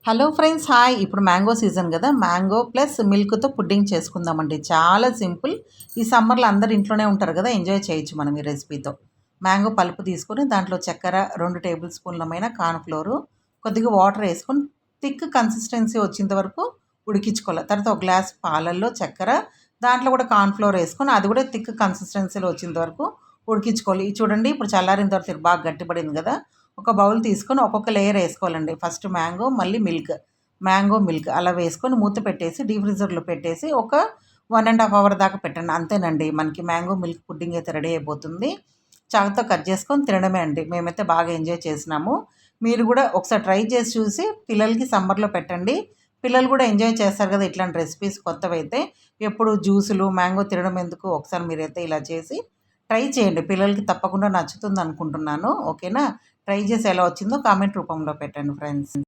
Hello friends, hi. ఇప్పుడు mango season కదా. Mango plus మిల్క్తో pudding చేసుకుందామండి. చాలా సింపుల్. ఈ సమ్మర్లో అందరు ఇంట్లోనే ఉంటారు కదా, ఎంజాయ్ చేయొచ్చు మనం ఈ రెసిపీతో. మ్యాంగో పల్పు తీసుకొని దాంట్లో చక్కెర 2 టేబుల్ స్పూన్లమైన కార్న్ఫ్లోరు, కొద్దిగా వాటర్ వేసుకొని థిక్ కన్సిస్టెన్సీ వచ్చేంత వరకు ఉడికించుకోవాలి. తర్వాత ఒక గ్లాస్ పాలల్లో చక్కెర, దాంట్లో కూడా కార్న్ఫ్లోర్ వేసుకొని అది కూడా థిక్ కన్సిస్టెన్సీలో వచ్చేంత వరకు ఉడికించుకోవాలి. ఇది చూడండి, ఇప్పుడు చల్లారిన తర్వాత ఇది బాగా గట్టిపడింది కదా. ఒక బౌల్ తీసుకొని ఒక్కొక్క లేయర్ వేసుకోవాలండి. ఫస్ట్ మ్యాంగో, మళ్ళీ మిల్క్, మ్యాంగో మిల్క్ అలా వేసుకొని మూత పెట్టేసి డీప్ ఫ్రీజర్లో పెట్టేసి ఒక 1.5 అవర్ దాకా పెట్టండి. అంతేనండి, మనకి మ్యాంగో మిల్క్ పుడ్డింగ్ అయితే రెడీ అయిపోతుంది. చాకుతో కట్ చేసుకొని తినడమే అండి. మేమైతే బాగా ఎంజాయ్ చేసినాము. మీరు కూడా ఒకసారి ట్రై చేసి చూసి పిల్లలకి సమ్మర్లో పెట్టండి. పిల్లలు కూడా ఎంజాయ్ చేస్తారు కదా ఇట్లాంటి రెసిపీస్ కొత్తవైతే. ఎప్పుడు జ్యూసులు మ్యాంగో తినడం ఎందుకు, ఒకసారి మీరైతే ఇలా చేసి ట్రై చేయండి. పిల్లలకి తప్పకుండా నచ్చుతుంది అనుకుంటున్నాను. ఓకేనా? ట్రై చేసి ఎలా వచ్చిందో కామెంట్ రూపంలో పెట్టండి ఫ్రెండ్స్.